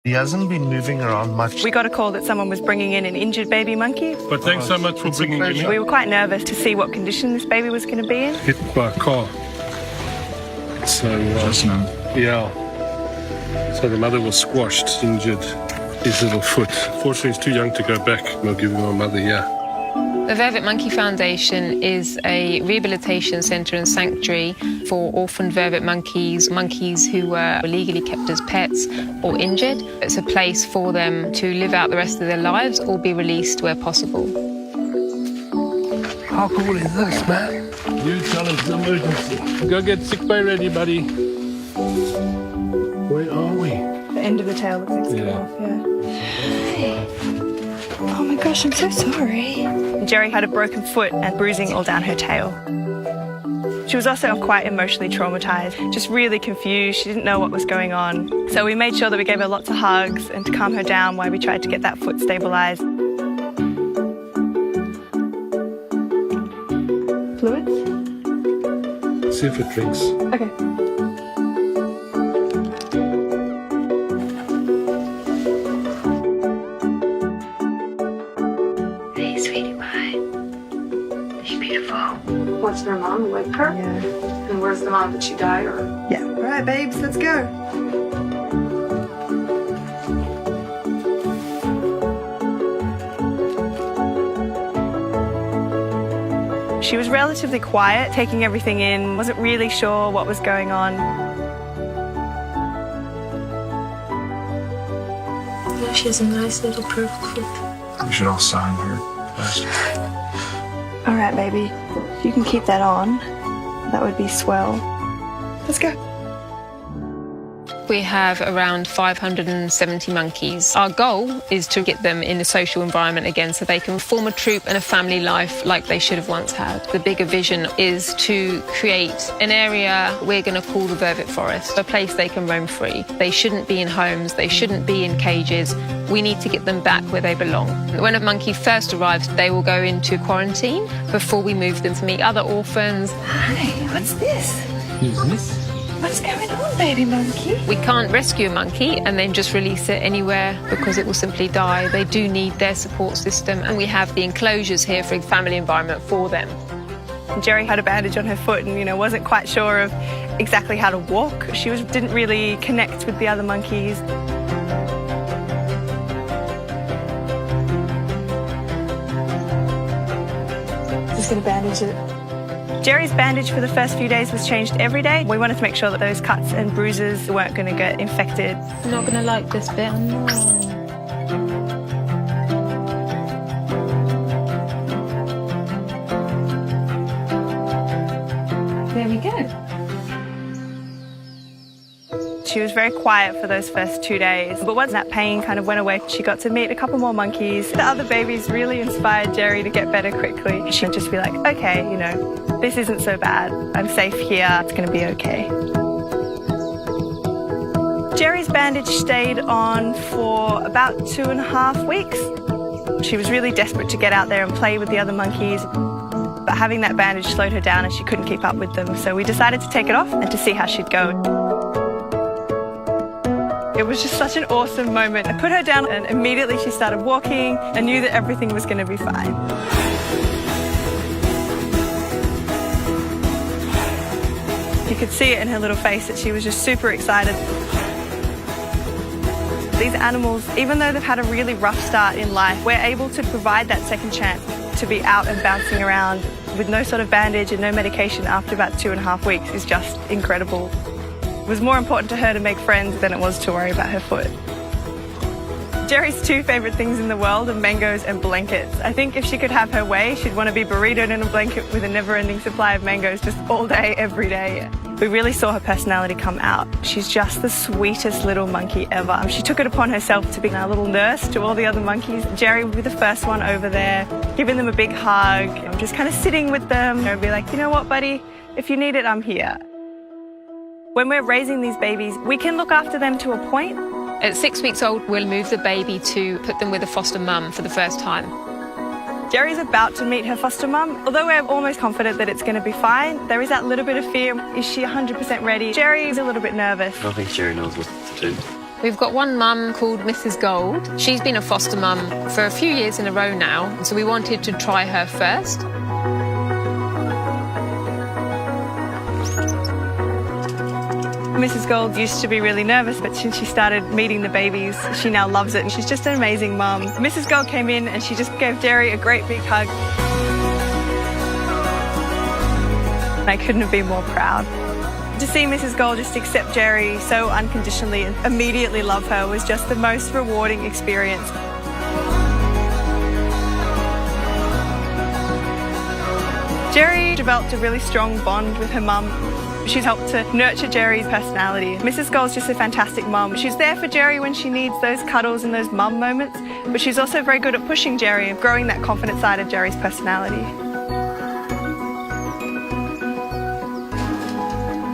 He hasn't been moving around much. We got a call that someone was bringing in an injured baby monkey. But thanks so much for bringing him in. We were quite nervous to see what condition this baby was going to be in. Hit by a car. So, yeah. So the mother was squashed, injured his little foot. Fortunately, he's too young to go back. We'll give him a mother, yeah. The Vervet Monkey Foundation is a rehabilitation centre and sanctuary for orphaned vervet monkeys, monkeys who were illegally kept as pets or injured. It's a place for them to live out the rest of their lives or be released where possible. How cool is this, man? You tell us the emergency. Go get sick bay ready, buddy. Where are we? The end of the tail looks like it's come off, yeah. Oh my gosh, I'm so sorry. Jerry had a broken foot and bruising all down her tail. She was also quite emotionally traumatised, just really confused. She didn't know what was going on. So we made sure that we gave her lots of hugs and to calm her down while we tried to get that foot stabilised. Fluids? See if it drinks. Okay. What's their mom like her? Yeah. And where's the mom? Did she die or? Yeah. All right, babes, let's go. She was relatively quiet, taking everything in, wasn't really sure what was going on. Yeah, she has a nice little purple foot. We should all sign her first. All right, baby, you can keep that on. That would be swell. Let's go. We have around 570 monkeys. Our goal is to get them in a social environment again so they can form a troop and a family life like they should have once had. The bigger vision is to create an area we're going to call the Vervet Forest, a place they can roam free. They shouldn't be in homes, they shouldn't be in cages. We need to get them back where they belong. When a monkey first arrives, they will go into quarantine before we move them to meet other orphans. Hi, what's this? Who's this? What's going on, baby monkey? We can't rescue a monkey and then just release it anywhere because it will simply die. They do need their support system, and we have the enclosures here for a family environment for them. Jerry had a bandage on her foot and, wasn't quite sure of exactly how to walk. She didn't really connect with the other monkeys. Just gonna bandage it. Jerry's bandage for the first few days was changed every day. We wanted to make sure that those cuts and bruises weren't going to get infected. I'm not going to like this bit. There we go. She was very quiet for those first 2 days, but once that pain kind of went away, she got to meet a couple more monkeys. The other babies really inspired Jerry to get better quickly. She'd just be like, okay, this isn't so bad. I'm safe here. It's going to be okay. Jerry's bandage stayed on for about 2.5 weeks. She was really desperate to get out there and play with the other monkeys, but having that bandage slowed her down and she couldn't keep up with them. So we decided to take it off and to see how she'd go. It was just such an awesome moment. I put her down and immediately she started walking. I knew that everything was going to be fine. You could see it in her little face that she was just super excited. These animals, even though they've had a really rough start in life, we're able to provide that second chance to be out and bouncing around with no sort of bandage and no medication after about 2.5 weeks is just incredible. It was more important to her to make friends than it was to worry about her foot. Jerry's 2 favourite things in the world are mangoes and blankets. I think if she could have her way, she'd want to be burritoed in a blanket with a never-ending supply of mangoes just all day, every day. We really saw her personality come out. She's just the sweetest little monkey ever. She took it upon herself to be our little nurse to all the other monkeys. Jerry would be the first one over there, giving them a big hug, and just kind of sitting with them and be like, you know what, buddy, if you need it, I'm here. When we're raising these babies, we can look after them to a point. At 6 weeks old, we'll move the baby to put them with a foster mum for the first time. Jerry's about to meet her foster mum. Although we're almost confident that it's going to be fine, there is that little bit of fear. Is she 100% ready? Jerry is a little bit nervous. I don't think Jerry knows what to do. We've got one mum called Mrs. Gold. She's been a foster mum for a few years in a row now, so we wanted to try her first. Mrs. Gold used to be really nervous, but since she started meeting the babies, she now loves it, and she's just an amazing mum. Mrs. Gold came in and she just gave Jerry a great big hug. I couldn't have been more proud. To see Mrs. Gold just accept Jerry so unconditionally and immediately love her was just the most rewarding experience. Jerry developed a really strong bond with her mum. She's helped to nurture Jerry's personality. Mrs. Gold's just a fantastic mum. She's there for Jerry when she needs those cuddles and those mum moments, but she's also very good at pushing Jerry and growing that confident side of Jerry's personality.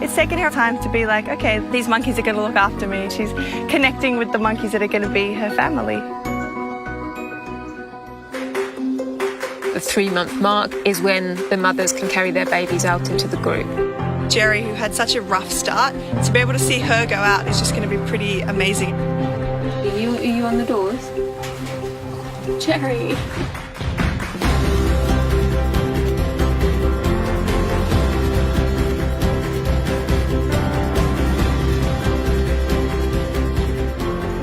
It's taken her time to be like, okay, these monkeys are going to look after me. She's connecting with the monkeys that are going to be her family. The 3-month mark is when the mothers can carry their babies out into the group. Jerry, who had such a rough start, to be able to see her go out is just going to be pretty amazing. Are you on the doors? Jerry.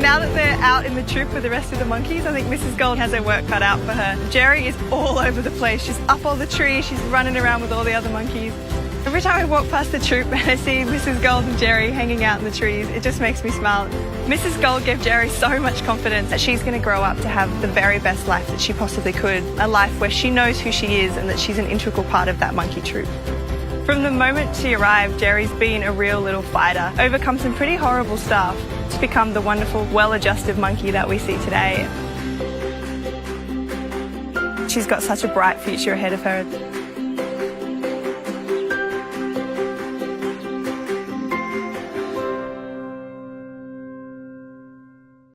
Now that they're out in the troop with the rest of the monkeys, I think Mrs. Gold has her work cut out for her. Jerry is all over the place. She's up all the trees, she's running around with all the other monkeys. Every time I walk past the troop and I see Mrs. Gold and Jerry hanging out in the trees, it just makes me smile. Mrs. Gold gave Jerry so much confidence that she's going to grow up to have the very best life that she possibly could. A life where she knows who she is and that she's an integral part of that monkey troop. From the moment she arrived, Jerry's been a real little fighter, overcome some pretty horrible stuff to become the wonderful, well-adjusted monkey that we see today. She's got such a bright future ahead of her.